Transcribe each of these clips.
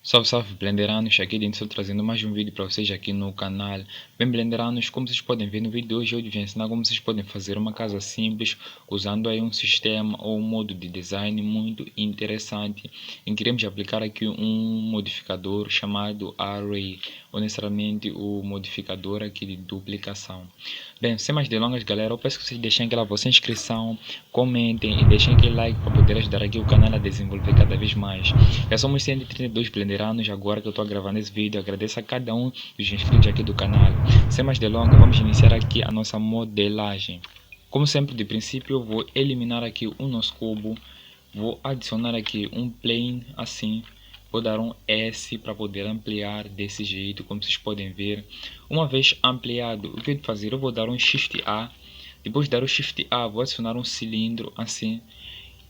Salve, salve, Blenderanos, aqui dentro estou trazendo mais um vídeo para vocês aqui no canal. Bem, Blenderanos, como vocês podem ver no vídeo de hoje, eu vou ensinar como vocês podem fazer uma casa simples usando aí um sistema ou um modo de design muito interessante. Em que iremos aplicar aqui um modificador chamado Array, ou necessariamente o modificador aqui de duplicação. Bem, sem mais delongas, galera, eu peço que vocês deixem aquela vossa inscrição, comentem e deixem aquele like para poder ajudar aqui o canal a desenvolver cada vez mais. Já somos 132 blenderanos agora que eu estou gravando esse vídeo. Agradeço a cada um dos inscritos aqui do canal. Sem mais delongas, vamos iniciar aqui a nossa modelagem. Como sempre, de princípio, eu vou eliminar aqui o nosso cubo. Vou adicionar aqui um plane assim. Vou dar um S para poder ampliar desse jeito, como vocês podem ver. Uma vez ampliado, o que eu vou fazer? Eu vou dar um Shift A. Depois de dar o Shift A, vou adicionar um cilindro assim.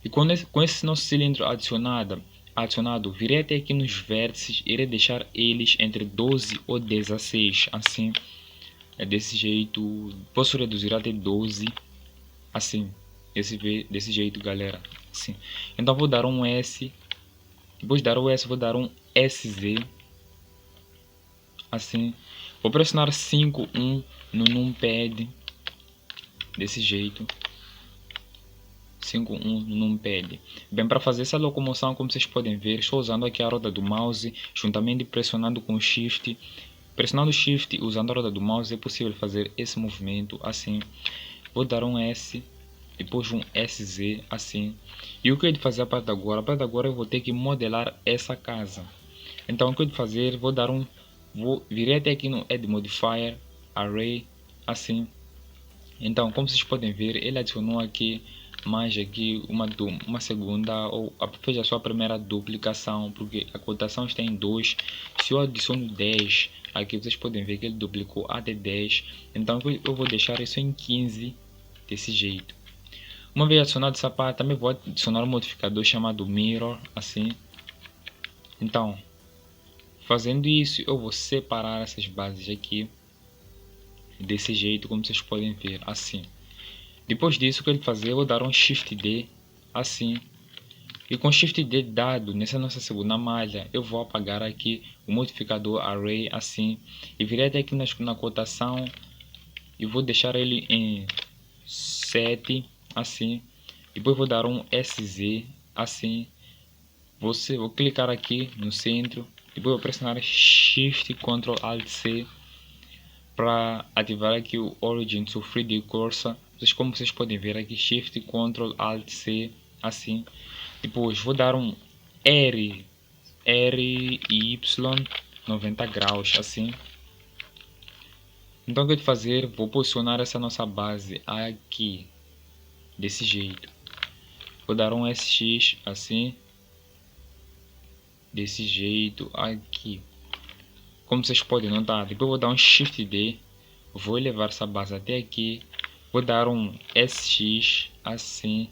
E com esse nosso cilindro adicionado, virei até aqui nos vértices, irei deixar eles entre 12 ou 16, assim, é desse jeito. Posso reduzir até 12, assim, desse jeito, galera, assim. Então vou dar um S, depois de dar o S, vou dar um SZ, assim. Vou pressionar 5-1 no numpad, desse jeito. 5-1 no numpad. Bem, para fazer essa locomoção, como vocês podem ver, estou usando aqui a roda do mouse, juntamente pressionando com o Shift. Pressionando o Shift usando a roda do mouse é possível fazer esse movimento assim. Vou dar um S, depois um SZ assim. E o que eu vou fazer a partir de agora? A partir de agora eu vou ter que modelar essa casa. Então o que eu vou fazer? Vou vir até aqui no Add Modifier, Array, assim. Então, como vocês podem ver, ele adicionou aqui mais aqui uma segunda, ou fez a sua primeira duplicação, porque a cotação está em 2. Se eu adiciono 10, aqui vocês podem ver que ele duplicou até 10. Então eu vou deixar isso em 15, desse jeito. Uma vez adicionado essa parte, também vou adicionar um modificador chamado Mirror, assim. Então, fazendo isso, eu vou separar essas bases aqui, desse jeito, como vocês podem ver, assim. Depois disso, o que eu vou fazer? Eu vou dar um Shift D, assim. E com Shift D dado nessa nossa segunda malha, eu vou apagar aqui o modificador Array, assim. E virei até aqui na cotação e vou deixar ele em 7, assim. Depois vou dar um SZ, assim. Vou clicar aqui no centro. Depois vou pressionar Shift Ctrl Alt C para ativar aqui o Origin to 3D Cursor. Como vocês podem ver aqui, Shift Ctrl Alt C, assim. Depois vou dar um R e Y 90 graus, assim. Então o que eu vou fazer? Vou posicionar essa nossa base aqui, desse jeito. Vou dar um SX, assim, desse jeito aqui. Como vocês podem notar, depois vou dar um Shift D, vou elevar essa base até aqui. Vou dar um SX, assim,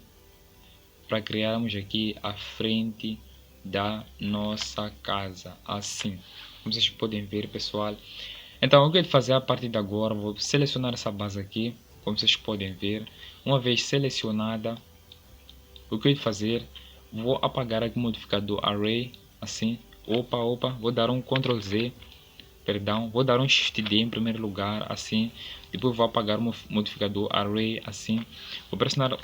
para criarmos aqui a frente da nossa casa, assim, como vocês podem ver, pessoal. Então o que eu vou fazer a partir de agora? Vou selecionar essa base aqui, como vocês podem ver. Uma vez selecionada, o que eu vou fazer? Vou apagar aqui o modificador Array, assim. Vou dar um Ctrl Z, perdão, vou dar um Shift D em primeiro lugar, assim. Depois vou apagar o modificador Array, assim. Vou pressionar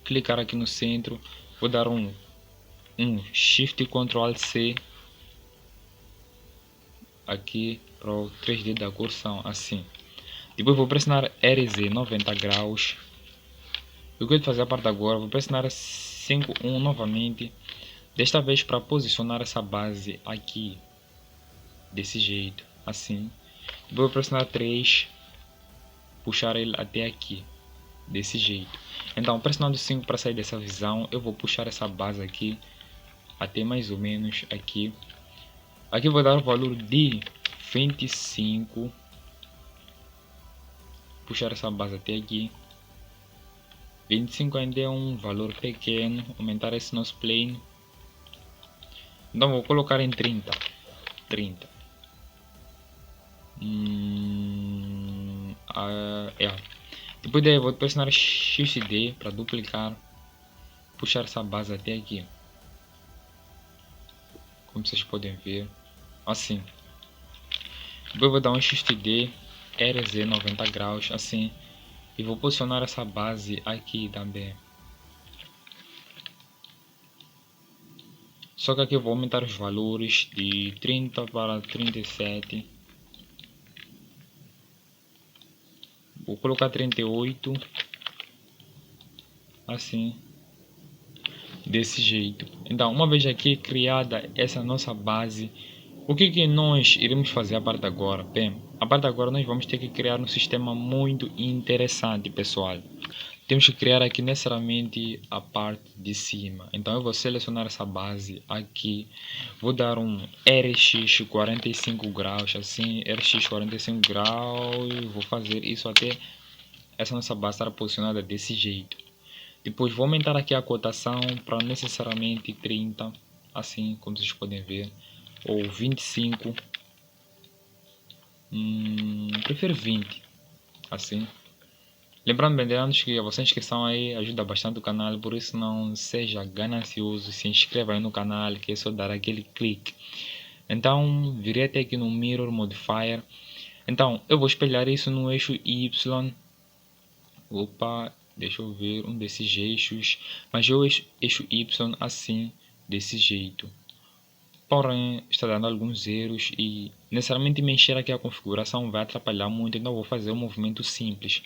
clicar aqui no centro, vou dar um Shift Ctrl Alt C aqui para o 3D da cursão, assim. Depois vou pressionar RZ 90 graus. O que eu vou fazer a partir de agora? Vou pressionar 5-1 novamente, desta vez para posicionar essa base aqui, desse jeito, assim. Depois vou pressionar 3, puxar ele até aqui, desse jeito. Então, pressionando 5 para sair dessa visão, eu vou puxar essa base aqui até mais ou menos aqui. Aqui eu vou dar o valor de 25. Puxar essa base até aqui. 25 ainda é um valor pequeno. Aumentar esse nosso plane. Então vou colocar em 30. 30. Depois daí eu vou pressionar XD para duplicar. Puxar essa base até aqui. como vocês podem ver, assim. Eu vou dar um Shift D, RZ 90 graus, assim, e vou posicionar essa base aqui também. Só que aqui eu vou aumentar os valores de 30 para 37. Vou colocar 38, assim, desse jeito. Então, uma vez aqui criada essa nossa base, o que nós iremos fazer a partir de agora? Bem, a partir de agora nós vamos ter que criar um sistema muito interessante, pessoal. Temos que criar aqui necessariamente a parte de cima. Então eu vou selecionar essa base aqui. Vou dar um RX 45 graus, assim, RX 45 graus. Vou fazer isso até essa nossa base estar posicionada desse jeito. Depois vou aumentar aqui a cotação para necessariamente 30, assim como vocês podem ver, ou 25. Prefiro 20, assim. Lembrando bem antes que a vossa inscrição aí ajuda bastante o canal, por isso não seja ganancioso, se inscreva aí no canal, que é só dar aquele clique. Então, virei até aqui no Mirror Modifier. Então, eu vou espelhar isso no eixo Y. Opa, deixa eu ver um desses eixos. Mas eu eixo Y assim, desse jeito. Porém, está dando alguns erros e necessariamente mexer aqui a configuração vai atrapalhar muito, então vou fazer um movimento simples.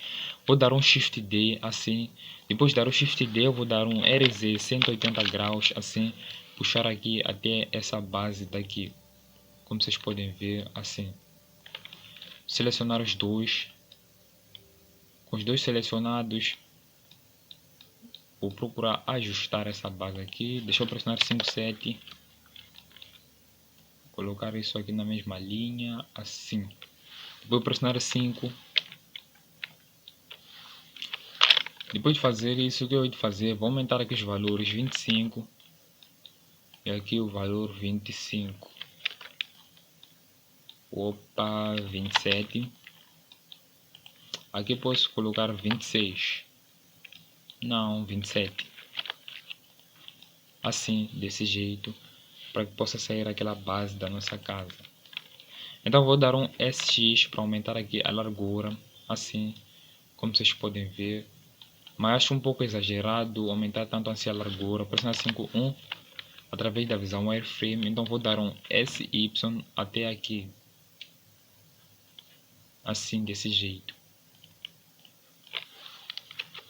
Vou dar um Shift D assim, depois de dar o Shift D eu vou dar um RZ 180 graus assim, puxar aqui até essa base daqui, como vocês podem ver assim. Selecionar os dois, com os dois selecionados, vou procurar ajustar essa base aqui, deixa eu pressionar 57. Colocar isso aqui na mesma linha, assim. Vou pressionar 5. Depois de fazer isso, o que eu vou fazer? Vou aumentar aqui os valores 25. E aqui o valor 25. Opa, 27. Aqui posso colocar 26. Não, 27. Assim, desse jeito, para que possa sair aquela base da nossa casa. Então vou dar um SX para aumentar aqui a largura, assim, como vocês podem ver. Mas acho um pouco exagerado aumentar tanto assim a largura. Pressionar 5.1 através da visão wireframe. Então vou dar um SY até aqui, assim, desse jeito.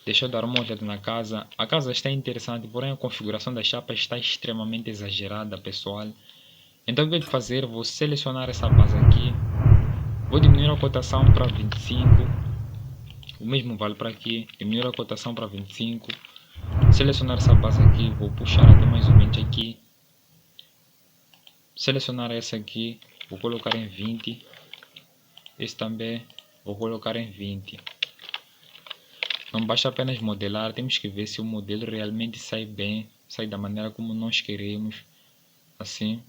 Deixa eu dar uma olhada na casa. A casa está interessante, porém a configuração da chapa está extremamente exagerada, pessoal. Então o que eu vou fazer? Vou selecionar essa base aqui. Vou diminuir a cotação para 25. O mesmo vale para aqui. Diminuir a cotação para 25. Selecionar essa base aqui. Vou puxar até mais ou menos aqui. Selecionar essa aqui. Vou colocar em 20. Esse também vou colocar em 20. Não basta apenas modelar, temos que ver se o modelo realmente sai bem, sai da maneira como nós queremos. Assim,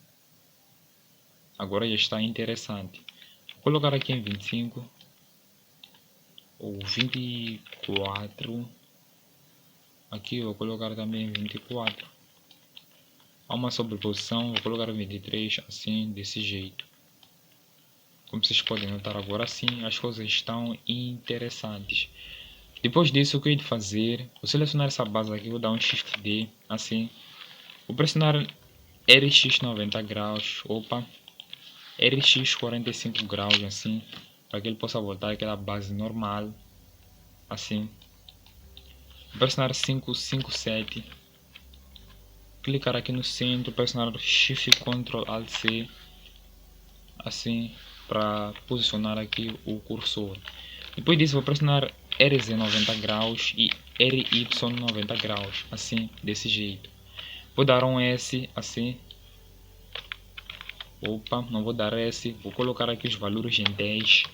agora já está interessante. Vou colocar aqui em 25 ou 24. Aqui vou colocar também em 24. Há uma sobreposição, vou colocar em 23, assim, desse jeito. Como vocês podem notar agora, sim, as coisas estão interessantes. Depois disso, o que eu vou fazer? Vou selecionar essa base aqui, vou dar um Shift D, assim. Vou pressionar RX 90 graus, opa, RX 45 graus, assim, para que ele possa voltar àquela base normal, assim. Vou pressionar 557. Clicar aqui no centro, pressionar Shift Ctrl Alt C, assim, para posicionar aqui o cursor. Depois disso vou pressionar RZ 90 graus e RY 90 graus, assim, desse jeito. Vou dar um S, assim. Opa, não vou dar S, vou colocar aqui os valores em 10,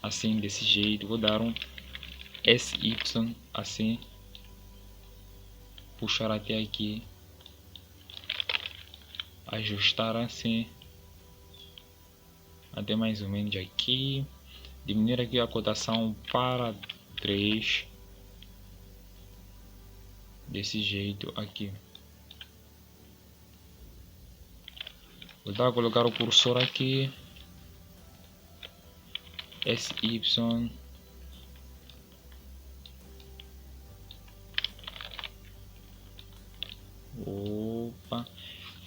assim, desse jeito. Vou dar um SY, assim. Puxar até aqui. Ajustar assim. Até mais ou menos aqui. Diminuir aqui a cotação para 3. Desse jeito aqui. Vou dar a colocar o cursor aqui. SY. Opa.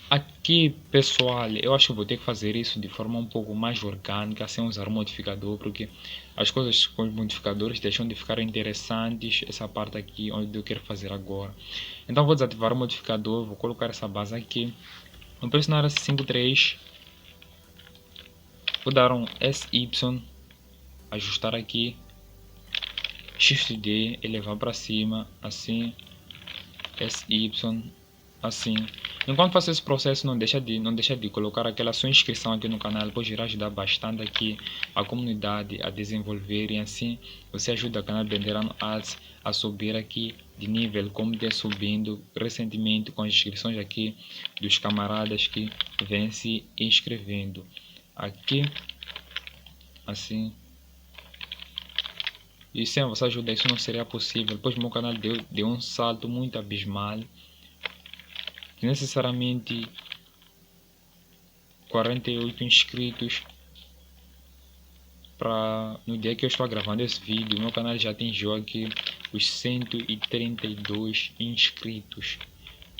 Aqui, pessoal, eu acho que vou ter que fazer isso de forma um pouco mais orgânica, sem usar modificador, porque as coisas com os modificadores deixam de ficar interessantes. Essa parte aqui, onde eu quero fazer agora. Então, vou desativar o modificador, vou colocar essa base aqui. Vou pressionar 5.3. Vou dar um SY, ajustar aqui. Shift D, elevar para cima, assim. SY, assim. Enquanto faço esse processo, não deixa de colocar aquela sua inscrição aqui no canal, pois irá ajudar bastante aqui a comunidade a desenvolver, e assim você ajuda o canal Blenderano Arts a subir aqui de nível, como tem subindo recentemente com as inscrições aqui dos camaradas que vêm se inscrevendo aqui, assim. E sem vossa ajuda isso não seria possível, pois meu canal deu um salto muito abismal. Necessariamente 48 inscritos para no dia que eu estou gravando esse vídeo. Meu canal já atingiu aqui os 132 inscritos.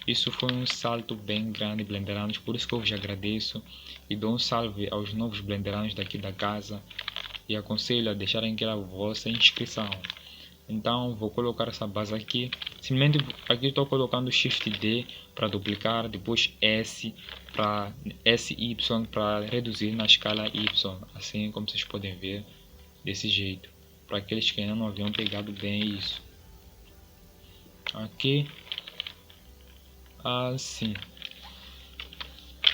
Isso foi um salto bem grande, blenderanos, por isso que eu vos agradeço e dou um salve aos novos blenderanos daqui da casa e aconselho a deixarem aquela vossa inscrição. Então vou colocar essa base aqui, simplesmente aqui estou colocando Shift D para duplicar, depois S para SY para reduzir na escala Y, assim como vocês podem ver, desse jeito, para aqueles que ainda não haviam pegado bem isso. Aqui, assim,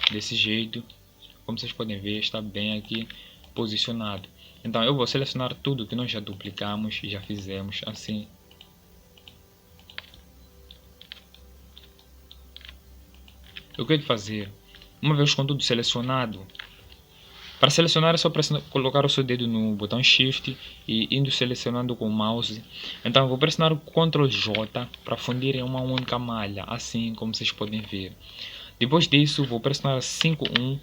desse jeito, como vocês podem ver, está bem aqui posicionado. Então eu vou selecionar tudo que nós já duplicamos e já fizemos assim. Eu quero fazer, uma vez com tudo selecionado, para selecionar é só colocar o seu dedo no botão Shift e indo selecionando com o mouse. Então eu vou pressionar o Ctrl J para fundir em uma única malha, assim como vocês podem ver. Depois disso vou pressionar 5.1.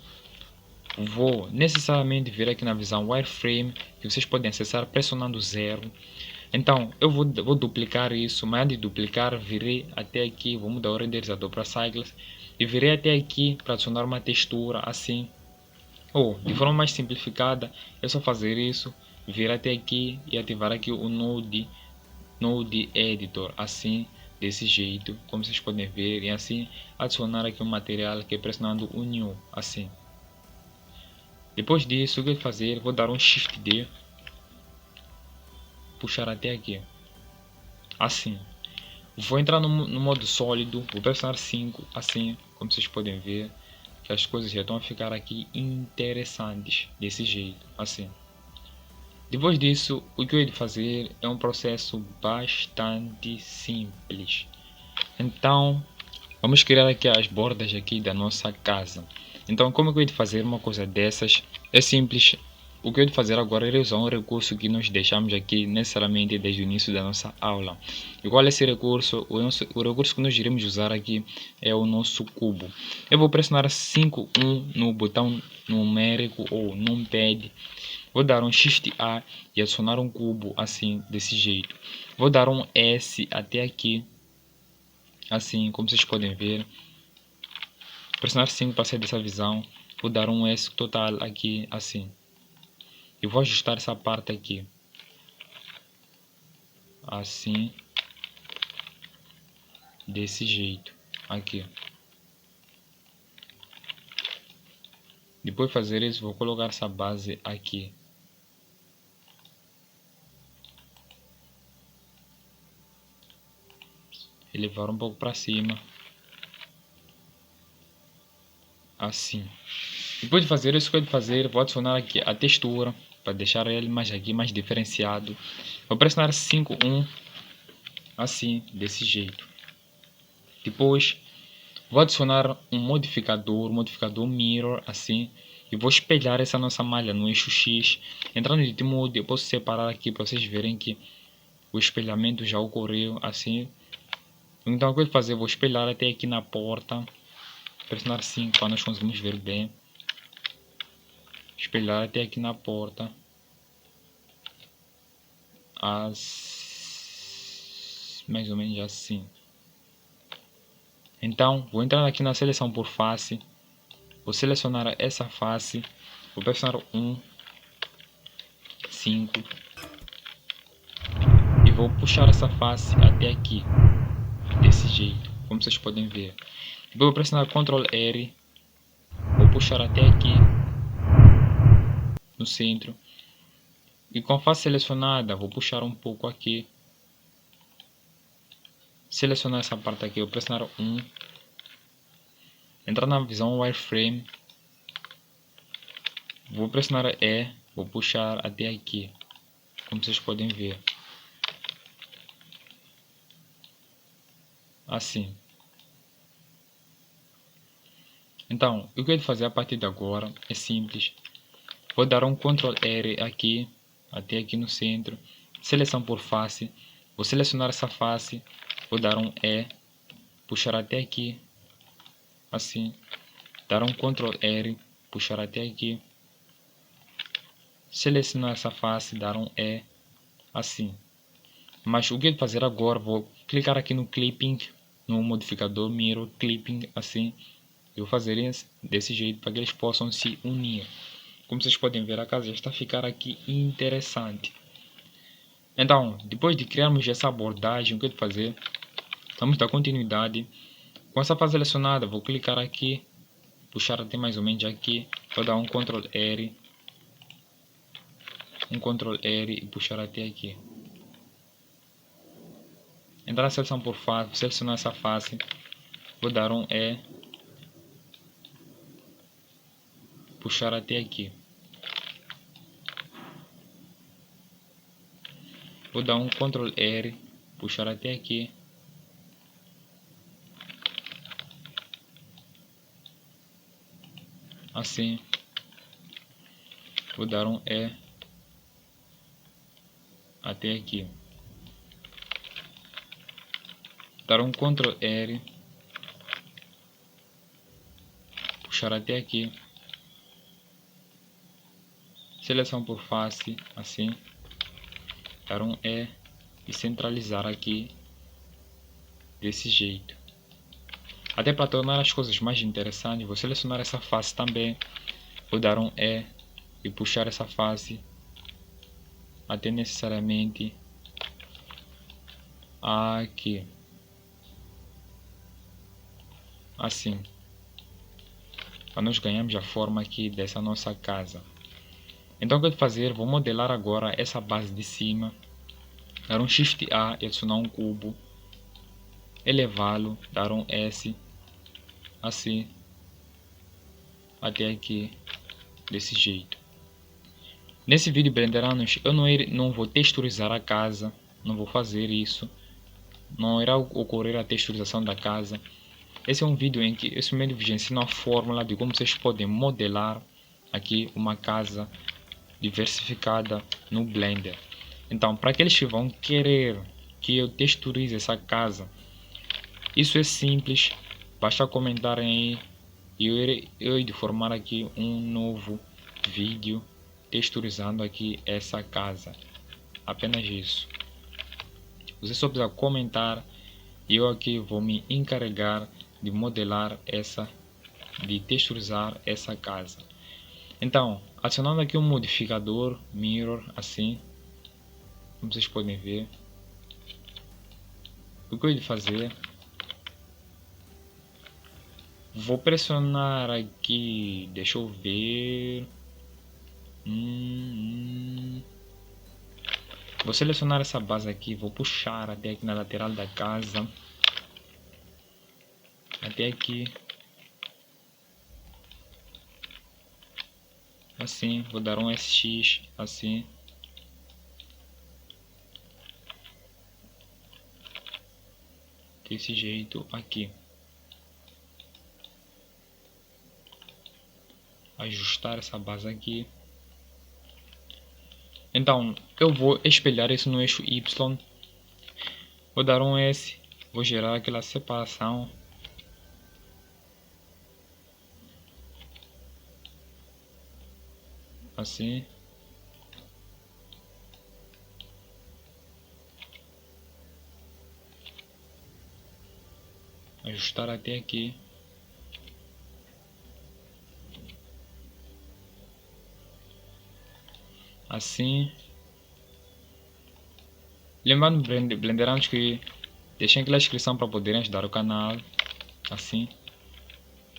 Vou necessariamente vir aqui na visão wireframe, que vocês podem acessar pressionando 0. Então eu vou duplicar isso, mas antes de duplicar virei até aqui, vou mudar o renderizador para Cycles e virei até aqui para adicionar uma textura assim, ou de forma mais simplificada é só fazer isso, vir até aqui e ativar aqui o Node Editor, assim, desse jeito, como vocês podem ver, e assim adicionar aqui um material que é pressionando o New, assim. Depois disso, o que eu vou fazer? Vou dar um Shift D, puxar até aqui, assim. Vou entrar no modo sólido, vou pressionar 5, assim, como vocês podem ver, que as coisas já estão a ficar aqui interessantes, desse jeito, assim. Depois disso, o que eu hei de fazer é um processo bastante simples. Então, vamos criar aqui as bordas aqui da nossa casa. Então, como eu hei de fazer uma coisa dessas? É simples. O que eu hei de fazer agora é usar um recurso que nós deixamos aqui necessariamente desde o início da nossa aula. E qual é esse recurso? O recurso que nós iremos usar aqui é o nosso cubo. Eu vou pressionar 5.1 no botão numérico ou numpad. Vou dar um Shift A e adicionar um cubo assim, desse jeito. Vou dar um S até aqui, assim, como vocês podem ver. Pressionar 5 para sair dessa visão. Vou dar um S total aqui, assim. E vou ajustar essa parte aqui. Assim. Desse jeito. Aqui. Depois de fazer isso, vou colocar essa base aqui. Elevar um pouco para cima. Assim. Depois de fazer isso que eu vou fazer, vou adicionar aqui a textura para deixar ele mais aqui mais diferenciado. Vou pressionar 5.1 assim, desse jeito. Depois vou adicionar um modificador mirror assim, e vou espelhar essa nossa malha no eixo X. Entrando em mode, eu posso separar aqui para vocês verem que o espelhamento já ocorreu assim. Então o que eu vou fazer? Vou espelhar até aqui na porta, pressionar 5 para nós conseguirmos ver bem. espelhar até aqui na porta. Mais ou menos assim. Então, vou entrar aqui na seleção por face. Vou selecionar essa face. Vou pressionar 1, 5. E vou puxar essa face até aqui. Desse jeito, como vocês podem ver. Depois vou pressionar Ctrl R. Vou puxar até aqui. No centro. E com a face selecionada, vou puxar um pouco aqui. Selecionar essa parte aqui, vou pressionar 1. Entrar na visão wireframe. Vou pressionar E. Vou puxar até aqui. Como vocês podem ver. Assim. Então, o que eu vou fazer a partir de agora é simples. Vou dar um Ctrl R aqui, até aqui no centro. Seleção por face. Vou selecionar essa face. Vou dar um E. Puxar até aqui. Assim. Dar um Ctrl R. Puxar até aqui. Selecionar essa face. Dar um E. Assim. Mas o que eu vou fazer agora? Vou clicar aqui no Clipping. No modificador Mirror Clipping. Assim. Eu vou fazer desse jeito para que eles possam se unir. Como vocês podem ver, a casa já está a ficar aqui interessante. Então, depois de criarmos essa abordagem, o que eu vou fazer? Vamos dar continuidade. Com essa face selecionada, vou clicar aqui, puxar até mais ou menos aqui. Vou dar um Ctrl R. Um Ctrl R e puxar até aqui. Entrar na seleção por face, selecionar essa face. Vou dar um E. Puxar até aqui. Vou dar um Ctrl R, puxar até aqui. Assim. Vou dar um E até aqui. Dar um Ctrl R, puxar até aqui. Seleção por face, assim. Dar um E e centralizar aqui desse jeito. Até para tornar as coisas mais interessantes, vou selecionar essa face também. Vou dar um E e puxar essa face até necessariamente aqui. Assim. Para nós ganharmos a forma aqui dessa nossa casa. Então o que eu vou fazer? Vou modelar agora essa base de cima. Dar um Shift A e adicionar um cubo. Elevá-lo, dar um S. Assim. Até aqui. Desse jeito. Nesse vídeo Blenderanos, eu não vou texturizar a casa. Não vou fazer isso. Não irá ocorrer a texturização da casa. Esse é um vídeo em que eu simplesmente ensino a fórmula de como vocês podem modelar aqui uma casa diversificada no Blender. Então, para aqueles que vão querer que eu texturize essa casa, isso é simples, basta comentarem aí e eu irei formar aqui um novo vídeo texturizando aqui essa casa. Apenas isso. Você só precisa comentar e eu aqui vou me encarregar de modelar de texturizar essa casa. Então, adicionando aqui um modificador Mirror, assim, como vocês podem ver. O que eu vou fazer? Vou pressionar aqui, deixa eu ver. Vou selecionar essa base aqui, vou puxar até aqui na lateral da casa. Até aqui. Assim, vou dar um SX, assim. Desse jeito aqui. Ajustar essa base aqui. Então, eu vou espelhar isso no eixo Y. Vou dar um S. Vou gerar aquela separação. assim. Ajustar até aqui. Assim. Lembrando, blenderantes, que deixem aqui na descrição para poderem ajudar o canal. Assim.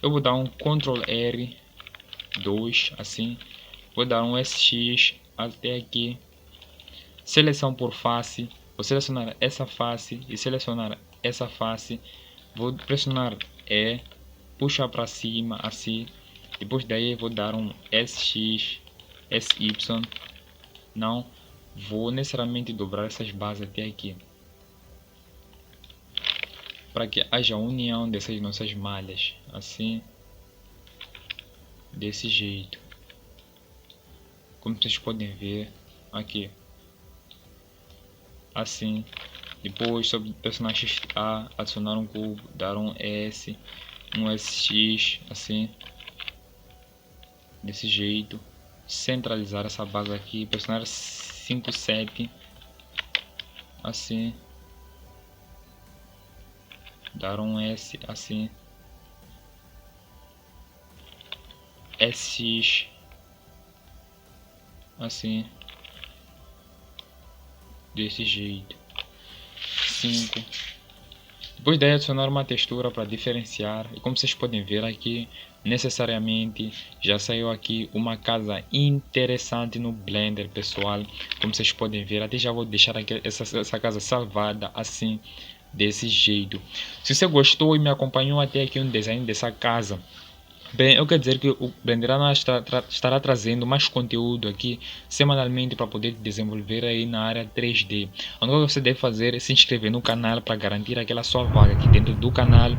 Eu vou dar um Ctrl R2, assim. Vou dar um SX até aqui. Seleção por face. Vou selecionar essa face e selecionar essa face. Vou pressionar E, puxar para cima, assim. Depois daí vou dar um SX, SY. Não vou necessariamente dobrar essas bases até aqui, para que haja união dessas nossas malhas, assim, desse jeito, como vocês podem ver aqui, assim. Depois, sobre pressionar Shift A, adicionar um cubo, dar um S, um SX, assim, desse jeito. Centralizar essa base aqui, pressionar 5, 7, assim. Dar um S, assim. SX, assim, desse jeito. 5. Depois daí adicionar uma textura para diferenciar, e como vocês podem ver aqui, necessariamente já saiu aqui uma casa interessante no Blender, pessoal. Como vocês podem ver, até já vou deixar aqui essa casa salvada assim, desse jeito. Se você gostou e me acompanhou até aqui no design dessa casa, bem, eu quero dizer que o Blenderano estará trazendo mais conteúdo aqui semanalmente para poder desenvolver aí na área 3D. A única coisa que você deve fazer é se inscrever no canal para garantir aquela sua vaga aqui dentro do canal,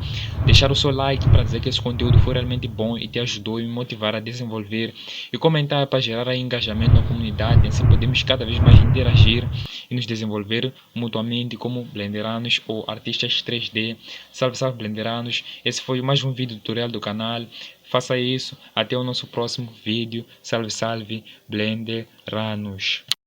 deixar o seu like para dizer que esse conteúdo foi realmente bom e te ajudou e me motivar a desenvolver, e comentar para gerar aí engajamento na comunidade, assim podemos cada vez mais interagir e nos desenvolver mutuamente como Blenderanos ou artistas 3D. Salve, salve, Blenderanos! Esse foi mais um vídeo tutorial do canal. Faça isso, até o nosso próximo vídeo. Salve, salve, Blenderanos!